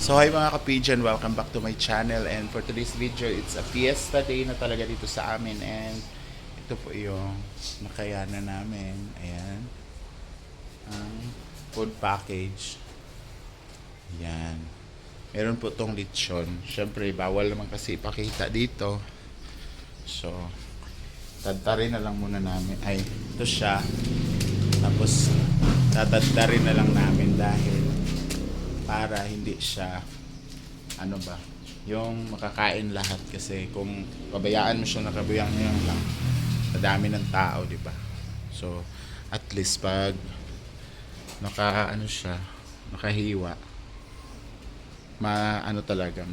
So hi mga ka-pigeon, welcome back to my channel, and for today's video, it's a fiesta day na talaga dito sa amin, and ito po yung nakayanan namin. Ayan, ang food package. Yan, meron po tong lechon. Syempre bawal naman kasi ipakita dito, so tadtarin na lang muna namin. Ay, ito siya, tapos tatadtarin na lang namin dahil para hindi siya yung makakain lahat, kasi kung pabayaan mo siya nakabuyang lang, madami ng tao, di ba? So at least pag siya nakahiwa, talaga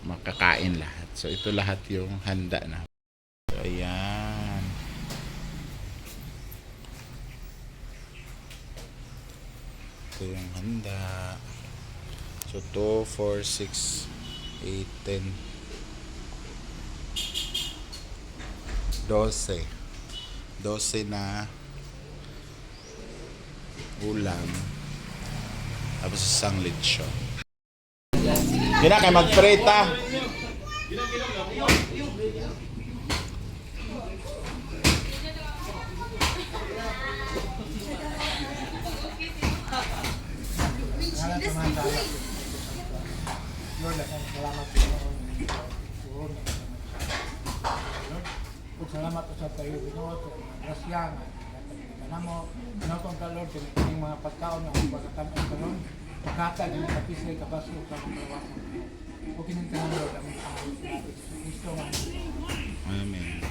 makakain lahat. So ito lahat yung handa na. So ayan, ito yung handa. So 2, 4, 6, 8, 10, 12 na ulam, tapos isang lechon. Kina kay magpreta. Lord, salamat po salamat po sa tayo Ginoo, sa grasya nga kanamo kung ka Lord kining mga pagkaon nga pagkatanan karon pagkatan ni kapisay kabaso sa kawasan. O kining kanang Lord ang Kristo nga. Amen.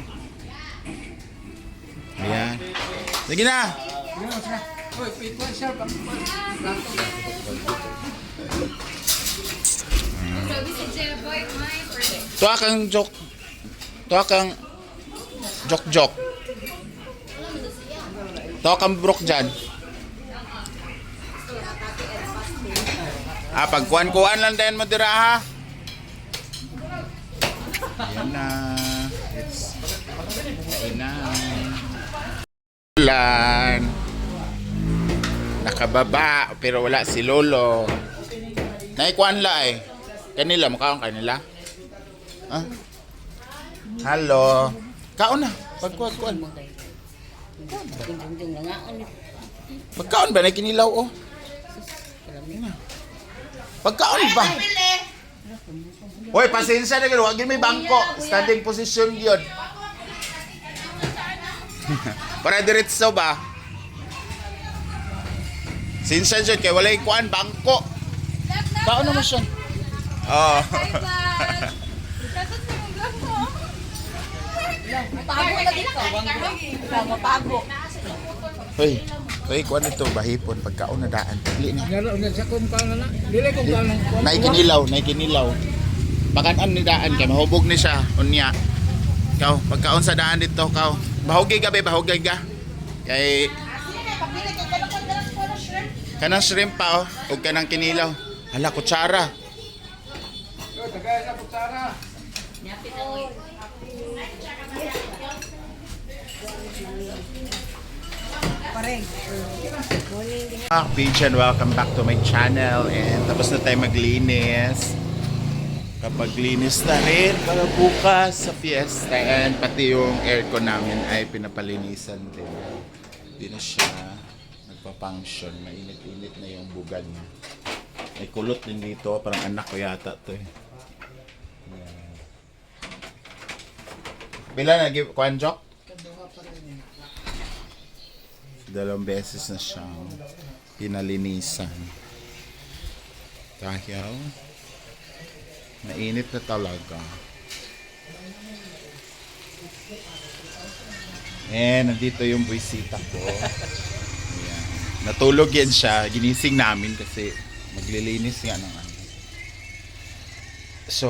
Ayan. Sige na. Ginoo sa. Oy, pito siya pa. Tuwa kang joke. Tuwa kang joke. Tuwa kang brok dyan. Pagkuhan-kuhan lang din mo dira, ha? Ayan na. Ayan na. Ulan. Nakababa, pero wala si Lolo. Naikuan la eh. Kanila, mukhaong kanila. Ah? Hello. Kaon na. Pagkuhan. Pagkaon ba? Nakinilaw, oh. Pagkaon ba? Hoy, pasensya na gano'n. Huwag yun may bangko. Standing position yun. Para diretso ba? Sinsa dyan, kaya wala yung kuhan, bangko. Kaon naman siya. Oo. Mapago na dito. Mapago. Hoy, kuhan ito, bahipon, pagkaon na daan. Dili na. Lalo na sa kung kaon na. Dili kung kaon na. Naikinilaw. Pagkaan ni daan, kaya mahubog ni siya. Unya. Ikaw, pagkaon sa daan dito, ikaw. Bahugay ka. Kay kanang shrimp pa, oh. Huwag ka ng kinilaw. Hala, kutsara. Tagay na kutsara. Pigeon, welcome back to my channel. And tapos na tayo maglinis. Kapag linis na rin para bukas sa fiesta. And pati yung aircon namin ay pinapalinisan din. Hindi na siya nagpa-function. Mainit-init na yung bugad niya. May kulot din dito. Parang anak ko yata to eh. Bila na give kuan joke? Dalawang beses na siyang pinalinisan. Dahil mainit na talaga. Nandito yung buwisita ko. Ayan. Natulog yan siya. Ginising namin kasi maglilinis nga ng ano. So,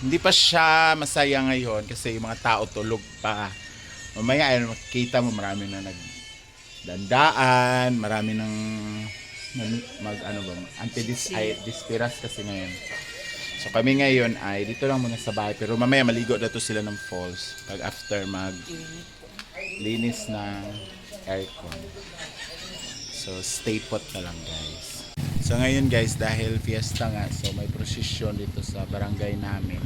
hindi pa siya masaya ngayon kasi yung mga tao tulog pa. Mamaya ay makikita mo marami na nagdandaan, marami ng antidispiras kasi ngayon. So kami ngayon ay dito lang muna sa bahay, pero mamaya maligo na to sila ng falls pag after linis ng aircon. So stay put na lang guys. So So ngayon guys, dahil fiesta nga, so may prosesyon dito sa barangay namin.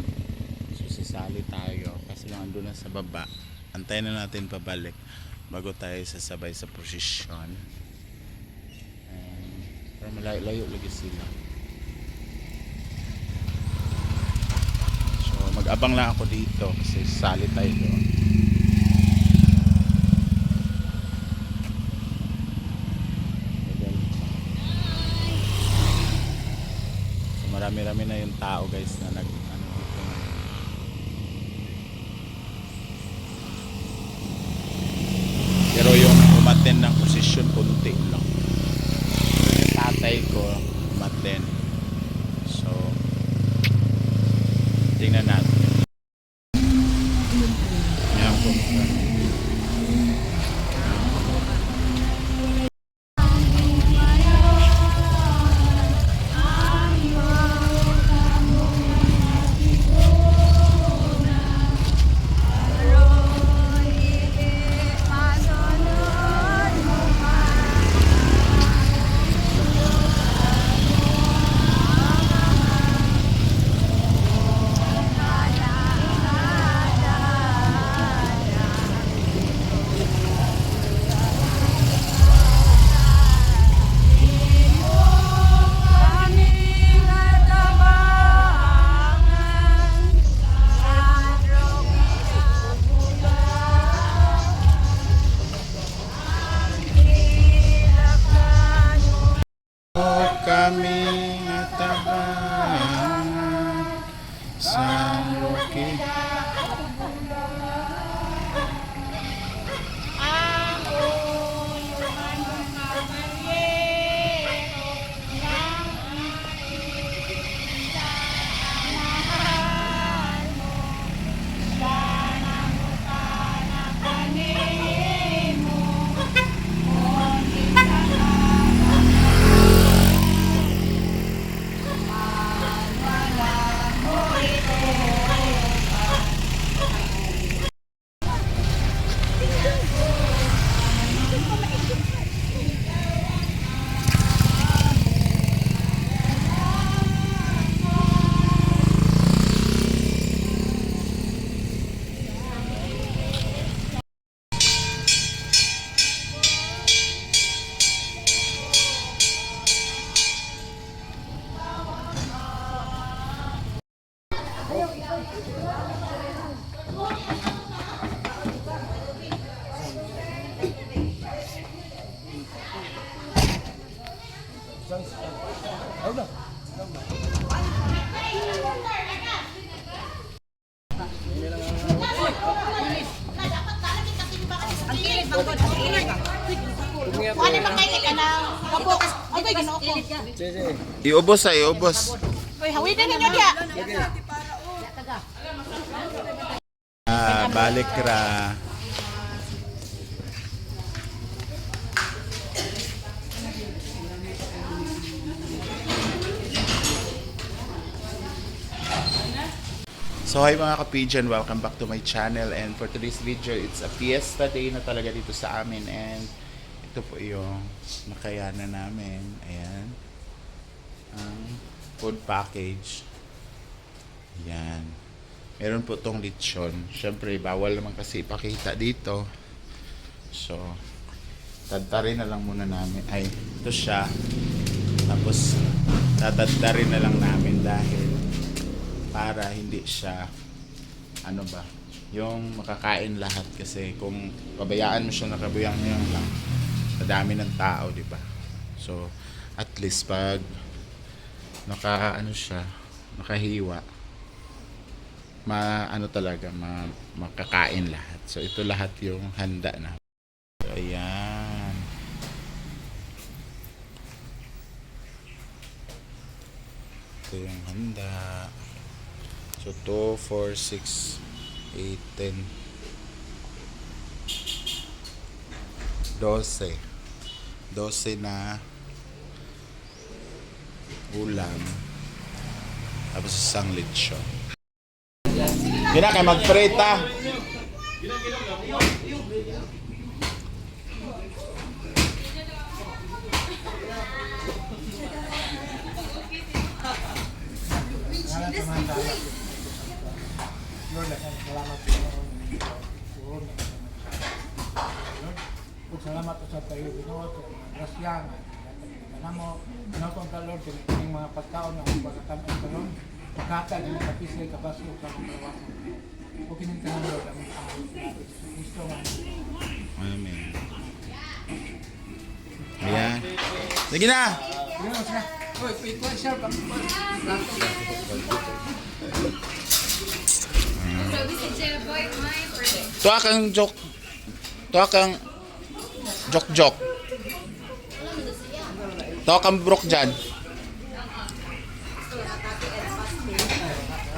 So sasali tayo kasi lang andun na sa baba. Antayin na natin pabalik bago tayo sasabay sa prosesyon. Pero malayo lagi sila. So mag-abang lang ako dito kasi sasali tayo doon. Marami-rami na yung tao guys na nag ano dito na. Pero yung umaten ng posisyon kunti lang. Yung tatay ko umaten. So tingnan natin. Yan po. Kami natabangan sa bukid. Wala man kayo ka na. Kapok. Ay, ginoo ko. Iubos ay iubos. Hoy, hawinan ninyo diya. Balik ra. So hi mga ka-pigeon, welcome back to my channel, and for today's video, it's a fiesta day na talaga dito sa amin, and ito po yung nakayanan namin. Ayan ang food package. Yan, meron po tong lechon. Syempre bawal naman kasi ipakita dito, so tadtarin na lang muna namin. Ay, ito siya, tapos tatadtarin na lang namin dahil para hindi siya ano ba, yung makakain lahat, kasi kung pabayaan mo siya nakabuyang lang, sa dami ng tao, di ba? So at least pag nakahiwa, ano talaga, makakain lahat. So ito lahat yung handa na. So ayan. Ito yung handa. So 2, 4, 6, 8, 10, 12 na ulam, tapos isang lechon. Gina kay magpreta. lahat ng mga salamat. Lord, salamat po noon. Puro na Lord, kung salamat po sa tayo, Ginoo, sa mga grasya nga. Kanamo, ginotong ka, Lord, kining mga pagkaon na pagkatanan ka, Lord. Pagkatan, yung kapisay, kabaso, sa mga kalawasan. O kinintahan, Lord, ang Kristo nga. Amen. Ayan. Sige na! Ginoo, sige. Uy, ito, share ka. Tuwa kang joke. Tuwa kang joke. Tuwa kang brok dyan.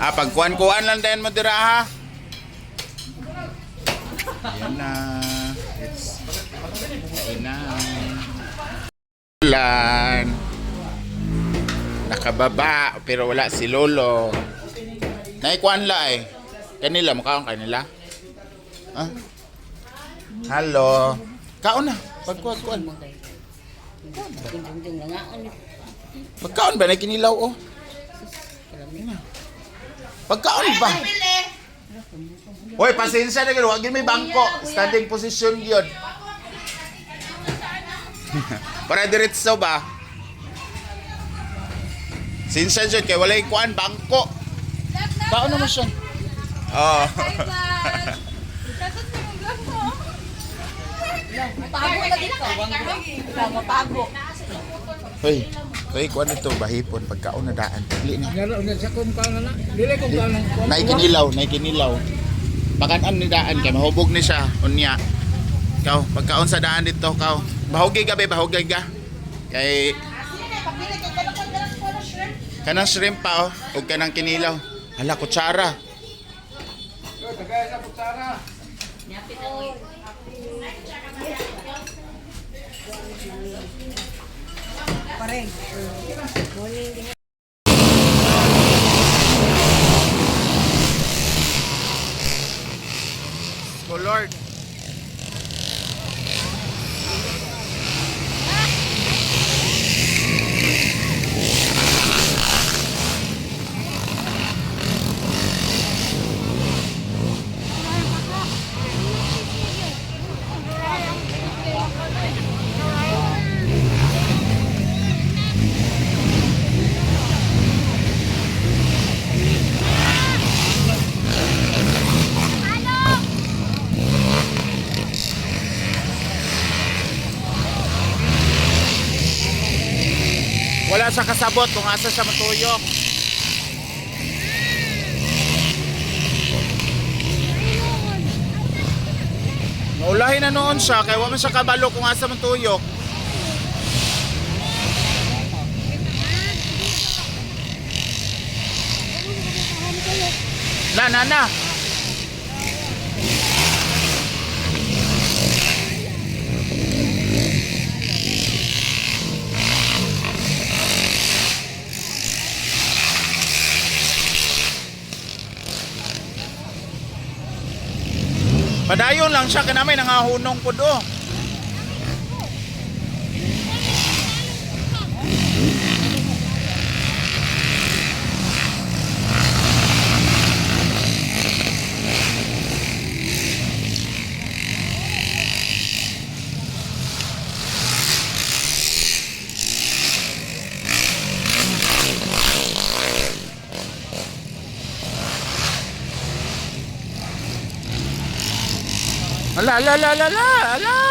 Pagkuhan-kuhan lang din mo dira ha. Ayan na. Ayan na. Ulan. Nakababa pero wala si Lolo. Naikuan la eh. Kanila, mukhaon kanila. Ah? Hello. Kaon na. Pagkuhan-kuhan. Pagkaon ba? Nakinilaw oh. Pagkaon ba? Hoy, pasensya na gano'n. Huwag yun may bangko. Standing position yun. Para diretso ba? Sinsa dyan, kaya wala yung kuhan, bangko. Kaon naman siya. Oo. Mapago na dito. Mapago. Hoy, kuhan ito, bahipon. Pagkaon na daan. Tagli na. Lalo, sa kung kaon na. Dili kung kaon na. Naikinilaw. Pagkaan ni daan kay mahubog ni siya. Unya. Ikaw, pagkaon sa daan dito, ikaw. Bahugay ka. Kay kanang shrimp pa oh, ug kanang kinilaw. Hala, kutsara. Yo, tagay sa kutsara. Pareng. Oh Lord. Wala sa kasabot kung asa siya matuyok. Maulahin na noon siya kaya wala man siya kabalo kung asa matuyok. Na. Padayon lang siya kanamay nangahunong po do. Ala. Hala.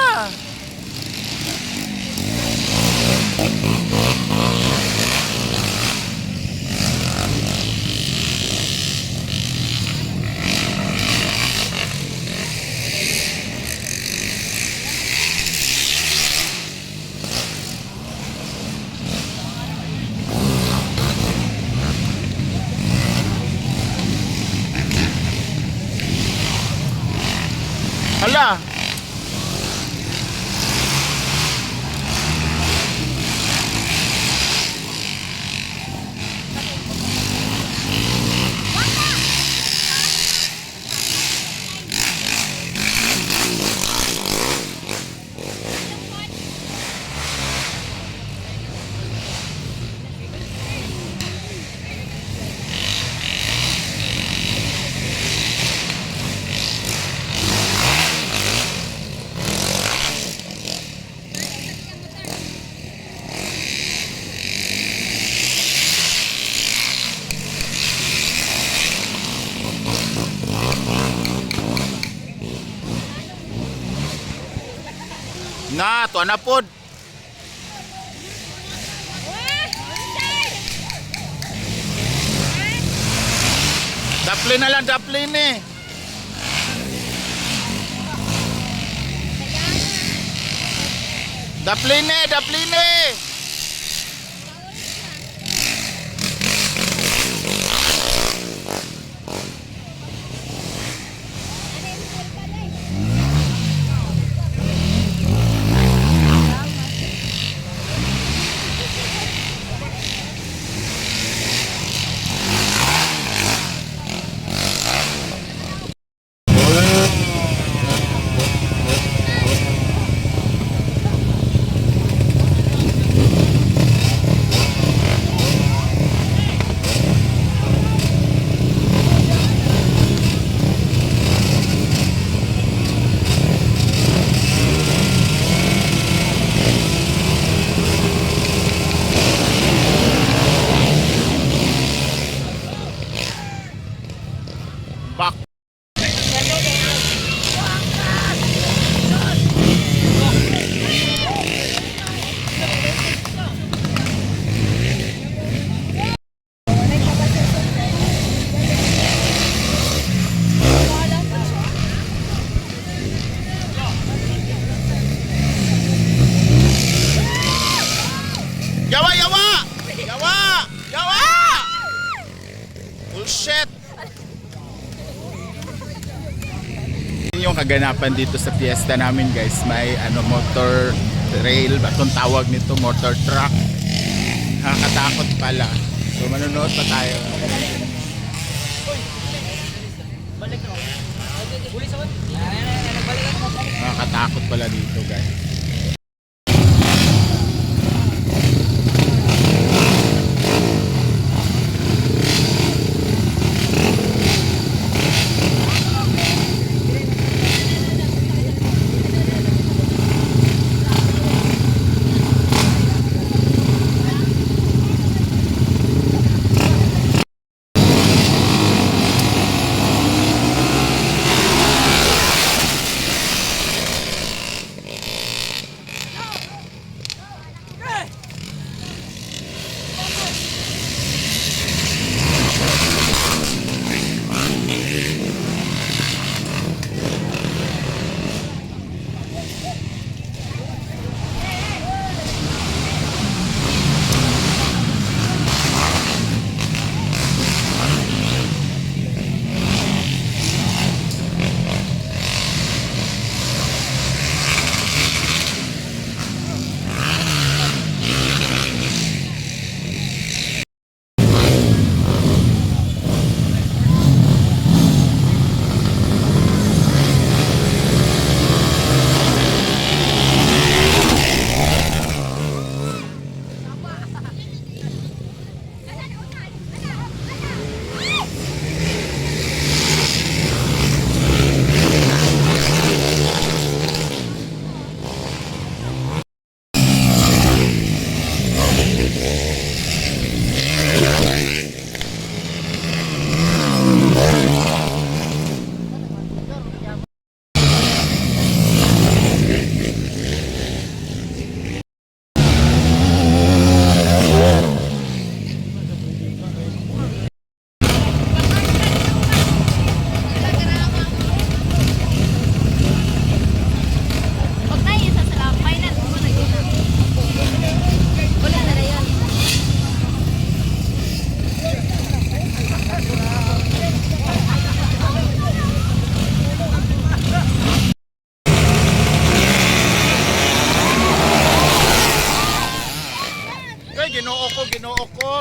Na, to na pod. Daplin na lang, daplin eh. Daplin eh, daplin eh. Bak. Yawa, yawa! Yawa! Yawa! Bullshit! Yung kaganapan dito sa fiesta namin guys, may motor trail, batong tawag nito, motor truck. Nakakatakot pala. So manonood pa tayo. Nakakatakot pala dito guys.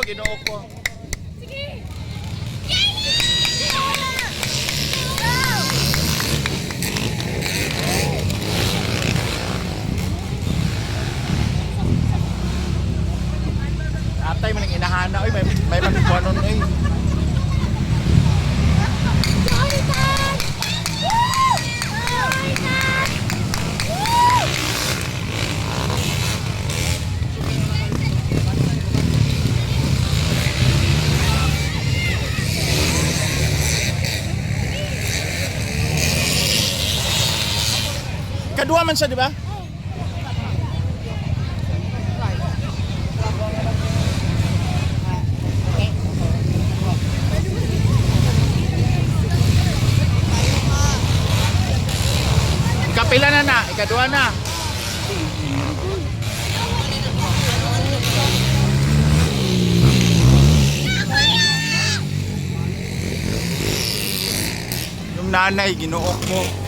Ginoo ko. Atay man ang inahana oy, may magkuanon oy. Kadua man siya, di ba? Kaduha na. Yung nanay, ginuok mo.